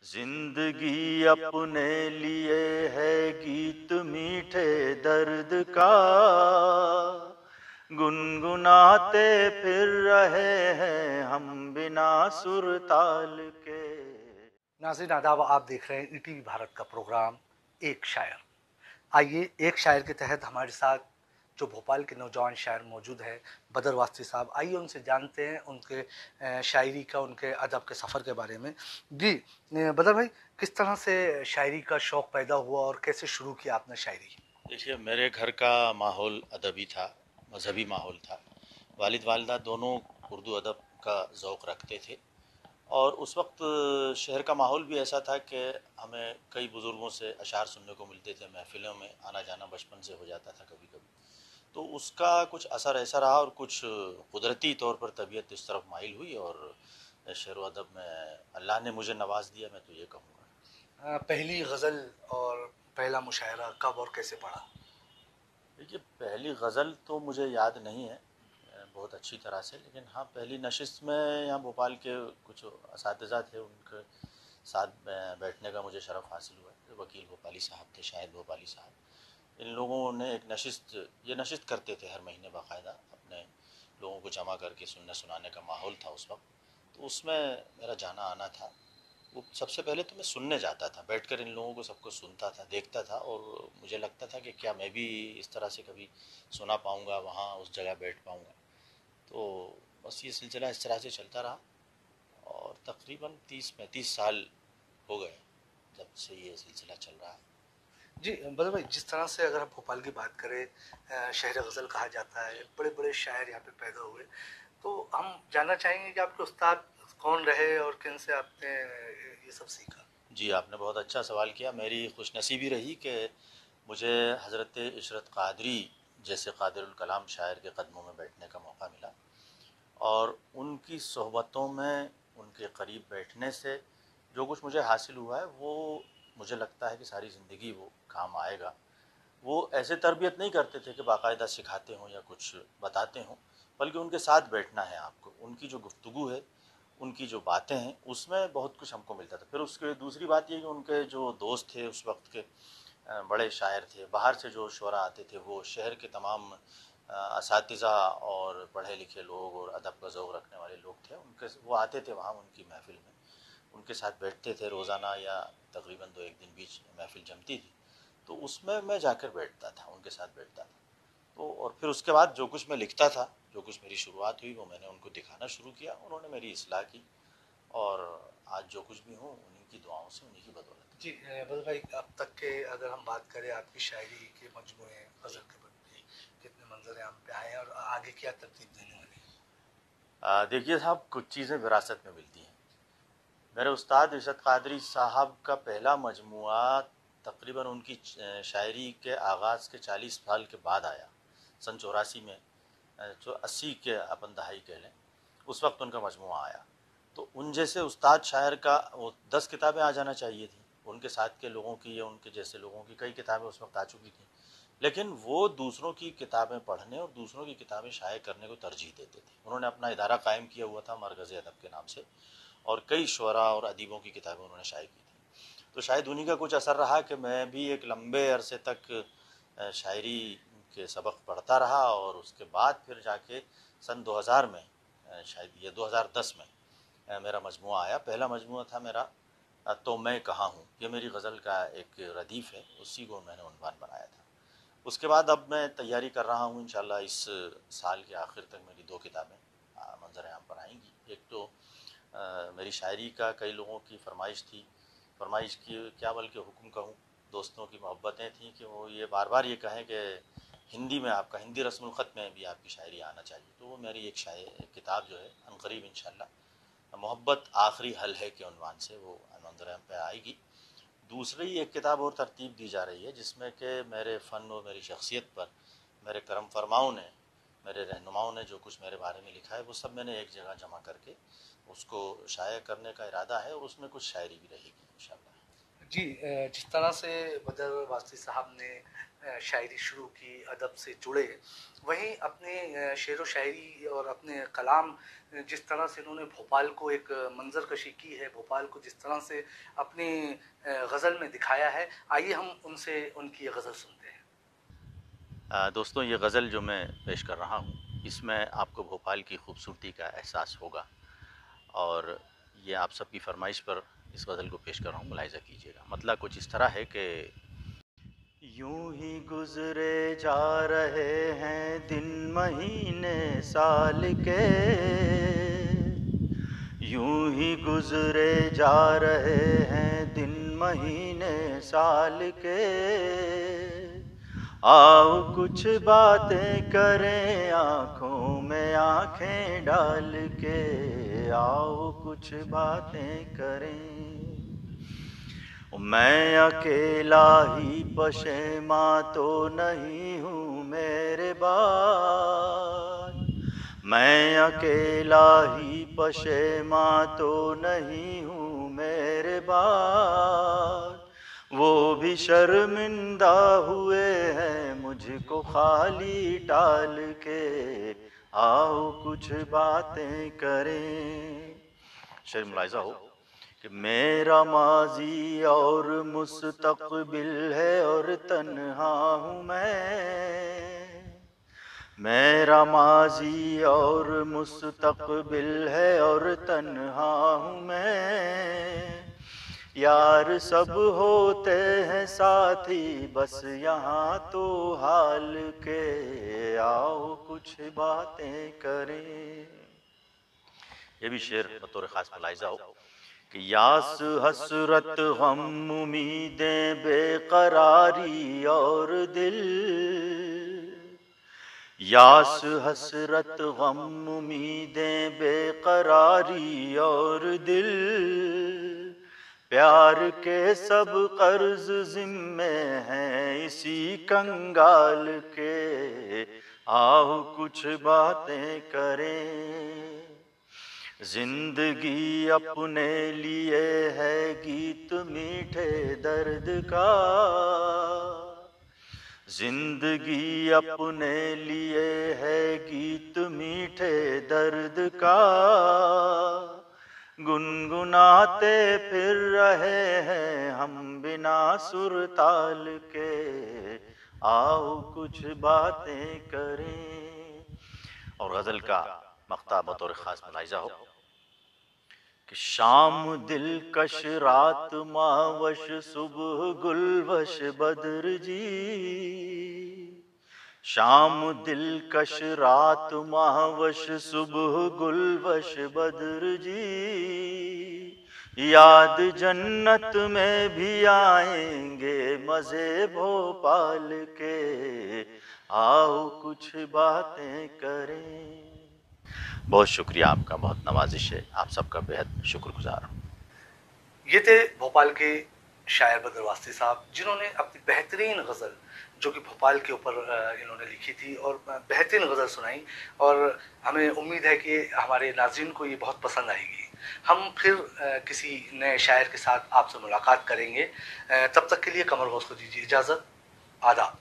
زندگی اپنے لیے ہے گیت میٹھے درد کا، گنگناتے پھر رہے ہیں ہم بنا سر تال کے۔ ناظرین آداب، آپ دیکھ رہے ہیں ای ٹی وی بھارت کا پروگرام ایک شاعر۔ آئیے ایک شاعر کے تحت ہمارے ساتھ جو بھوپال کے نوجوان شاعر موجود ہیں بدر واسطی صاحب، آئیے ان سے جانتے ہیں ان کے شاعری کا، ان کے ادب کے سفر کے بارے میں۔ جی بدر بھائی، کس طرح سے شاعری کا شوق پیدا ہوا اور کیسے شروع کیا آپ نے شاعری؟ دیکھیے، میرے گھر کا ماحول ادبی تھا، مذہبی ماحول تھا۔ والد والدہ دونوں اردو ادب کا ذوق رکھتے تھے، اور اس وقت شہر کا ماحول بھی ایسا تھا کہ ہمیں کئی بزرگوں سے اشعار سننے کو ملتے تھے، محفلوں میں آنا جانا بچپن سے ہو جاتا تھا کبھی کبھی، تو اس کا کچھ اثر ایسا رہا اور کچھ قدرتی طور پر طبیعت اس طرف مائل ہوئی، اور شعر و ادب میں اللہ نے مجھے نواز دیا، میں تو یہ کہوں گا۔ پہلی غزل اور پہلا مشاعرہ کب اور کیسے پڑھا؟ دیکھیے، پہلی غزل تو مجھے یاد نہیں ہے بہت اچھی طرح سے، لیکن ہاں پہلی نشست میں یہاں بھوپال کے کچھ اساتذہ تھے، ان کے ساتھ بیٹھنے کا مجھے شرف حاصل ہوا۔ وکیل بھوپالی صاحب تھے، شاہد بھوپالی صاحب، ان لوگوں نے ایک نشست، یہ نشست کرتے تھے ہر مہینے باقاعدہ، اپنے لوگوں کو جمع کر کے سننے سنانے کا ماحول تھا اس وقت، تو اس میں میرا جانا آنا تھا۔ وہ سب سے پہلے تو میں سننے جاتا تھا، بیٹھ کر ان لوگوں کو سب کو سنتا تھا، دیکھتا تھا، اور مجھے لگتا تھا کہ کیا میں بھی اس طرح سے کبھی سنا پاؤں گا، وہاں اس جگہ بیٹھ پاؤں گا۔ تو بس یہ سلسلہ اس طرح سے چلتا رہا، اور تقریباً 35 سال ہو گئے جب سے یہ سلسلہ چل رہا ہے۔ جی بدر بھائی، جس طرح سے اگر ہم بھوپال کی بات کریں، شہر غزل کہا جاتا ہے، بڑے بڑے شاعر یہاں پہ پیدا ہوئے، تو ہم جاننا چاہیں گے کہ آپ کے استاد کون رہے اور کن سے آپ نے یہ سب سیکھا؟ جی، آپ نے بہت اچھا سوال کیا۔ میری خوش نصیبی رہی کہ مجھے حضرت عشرت قادری جیسے قادر الکلام شاعر کے قدموں میں بیٹھنے کا موقع ملا، اور ان کی صحبتوں میں، ان کے قریب بیٹھنے سے جو کچھ مجھے حاصل ہوا ہے، وہ مجھے لگتا ہے کہ ساری زندگی وہ کام آئے گا۔ وہ ایسے تربیت نہیں کرتے تھے کہ باقاعدہ سکھاتے ہوں یا کچھ بتاتے ہوں، بلکہ ان کے ساتھ بیٹھنا ہے آپ کو، ان کی جو گفتگو ہے، ان کی جو باتیں ہیں، اس میں بہت کچھ ہم کو ملتا تھا۔ پھر اس کے دوسری بات یہ کہ ان کے جو دوست تھے اس وقت کے، بڑے شاعر تھے، باہر سے جو شعراء آتے تھے، وہ شہر کے تمام اساتذہ اور پڑھے لکھے لوگ اور ادب کا ذوق رکھنے والے لوگ تھے، ان کے وہ آتے تھے وہاں ان کی محفل میں، ان کے ساتھ بیٹھتے تھے روزانہ، یا تقریباً 2 ایک دن بیچ محفل جمتی تھی، تو اس میں جا کر بیٹھتا تھا، ان کے ساتھ بیٹھتا تھا۔ تو اور پھر اس کے بعد جو کچھ میں لکھتا تھا، جو کچھ میری شروعات ہوئی، وہ میں نے ان کو دکھانا شروع کیا، انہوں نے میری اصلاح کی، اور آج جو کچھ بھی ہوں انہیں کی دعاؤں سے، انہیں کی بدولت۔ جی بدر بھائی، اب تک کے اگر ہم بات کریں آپ کی شاعری کے مجموعے غزل کے بدلے کتنے منظر عام پہ آئے ہیں اور آگے کیا ترتیب دینے والے ہیں؟ دیکھیے صاحب، کچھ چیزیں وراثت میں ملتی ہیں۔ میرے استاد عشرت قادری صاحب کا پہلا مجموعہ تقریباً ان کی شاعری کے آغاز کے 40 سال کے بعد آیا، سن 84 میں، جو 80 کے اپن دہائی کہہ لیں، اس وقت ان کا مجموعہ آیا۔ تو ان جیسے استاد شاعر کا وہ 10 کتابیں آ جانا چاہیے تھیں، ان کے ساتھ کے لوگوں کی یا ان کے جیسے لوگوں کی کئی کتابیں اس وقت آ چکی تھیں، لیکن وہ دوسروں کی کتابیں پڑھنے اور دوسروں کی کتابیں شائع کرنے کو ترجیح دیتے تھے۔ انہوں نے اپنا ادارہ قائم کیا ہوا تھا مرکز ادب کے نام سے، اور کئی شعراء اور ادیبوں کی کتابیں انہوں نے شائع کی تھیں۔ تو شاید انہی کا کچھ اثر رہا کہ میں بھی ایک لمبے عرصے تک شاعری کے سبق پڑھتا رہا، اور اس کے بعد پھر جا کے سن 2000 میں، شاید یہ 2010 میں میرا مجموعہ آیا۔ پہلا مجموعہ تھا میرا تو میں کہاں ہوں، یہ میری غزل کا ایک ردیف ہے، اسی کو میں نے عنوان بنایا تھا۔ اس کے بعد اب میں تیاری کر رہا ہوں، انشاءاللہ اس سال کے آخر تک میری 2 کتابیں منظر عام پر آئیں گی۔ ایک تو میری شاعری کا کئی لوگوں کی فرمائش تھی، فرمائش کی کیا بلکہ حکم کہوں، دوستوں کی محبتیں تھیں کہ وہ یہ بار بار یہ کہیں کہ ہندی میں آپ کا، ہندی رسم الخط میں بھی آپ کی شاعری آنا چاہیے، تو وہ میری ایک کتاب جو ہے عنقریب انشاءاللہ محبت آخری حل ہے کے عنوان سے وہ منظر عام پہ آئے گی۔ دوسری ایک کتاب اور ترتیب دی جا رہی ہے، جس میں کہ میرے فن اور میری شخصیت پر میرے کرم فرماؤں نے، میرے رہنماؤں نے جو کچھ میرے بارے میں لکھا ہے، وہ سب میں نے ایک جگہ جمع کر کے اس کو شائع کرنے کا ارادہ ہے، اور اس میں کچھ شاعری بھی رہے گی انشاءاللہ۔ جی جس طرح سے بدر واسطی صاحب نے شاعری شروع کی، ادب سے جڑے، وہیں اپنے شعر و شاعری اور اپنے کلام جس طرح سے انہوں نے بھوپال کو ایک منظر کشی کی ہے، بھوپال کو جس طرح سے اپنی غزل میں دکھایا ہے، آئیے ہم ان سے ان کی یہ غزل سنتے ہیں۔ دوستوں، یہ غزل جو میں پیش کر رہا ہوں اس میں آپ کو بھوپال کی خوبصورتی کا احساس ہوگا، اور یہ آپ سب کی فرمائش پر اس غزل کو پیش کر رہا ہوں، ملاحظہ کیجیے گا۔ مطلب کچھ اس طرح ہے کہ یوں ہی گزرے جا رہے ہیں دن مہینے سال کے، یوں ہی گزرے جا رہے ہیں دن مہینے سال کے، آؤ کچھ باتیں کریں آنکھوں میں آنکھیں ڈال کے، آؤ کچھ باتیں کریں۔ میں اکیلا ہی پشیماں تو نہیں ہوں میرے بھائی، میں اکیلا ہی پشیماں تو نہیں ہوں میرے بھائی، وہ بھی شرمندہ ہوئے ہیں مجھ کو خالی ٹال کے، آؤ کچھ باتیں کریں۔ شعر ملاحظہ ہو کہ میرا ماضی اور مستقبل ہے اور تنہا ہوں میں، میرا ماضی اور مستقبل ہے اور تنہا ہوں میں، یار سب ہوتے ہیں ساتھی بس یہاں تو حال کے، آؤ کچھ باتیں کریں۔ یہ بھی شعر بطور خاص ملاحظہ ہو کہ یاس حسرت غم امیدیں بے قراری اور دل، یاس حسرت غم امیدیں بے قراری اور دل، پیار کے سب قرض ذمے ہیں اسی کنگال کے، آؤ کچھ باتیں کریں۔ زندگی اپنے لیے ہے گیت میٹھے درد کا، زندگی اپنے لیے ہے گیت میٹھے درد کا، گنگناتے پھر رہے ہیں ہم بنا سر تال کے، آؤ کچھ باتیں کریں۔ اور غزل کا مقطع بطور خاص ملاحظہ ہو کہ شام دلکش رات ماوش صبح گلوش بدر جی، شام دلکش رات ماوش صبح گلوش بدر جی، یاد جنت میں بھی آئیں گے مزے بھوپال کے، آؤ کچھ باتیں کریں۔ بہت شکریہ آپ کا، بہت نوازش ہے، آپ سب کا بہت شکر گزار ہوں۔ یہ تھے بھوپال کے شاعر بدر واسطی صاحب، جنہوں نے اپنی بہترین غزل جو کہ بھوپال کے اوپر انہوں نے لکھی تھی اور بہترین غزل سنائی، اور ہمیں امید ہے کہ ہمارے ناظرین کو یہ بہت پسند آئے گی۔ ہم پھر کسی نئے شاعر کے ساتھ آپ سے ملاقات کریں گے، تب تک کے لیے قمر غوث کو دیجیے اجازت، آداب۔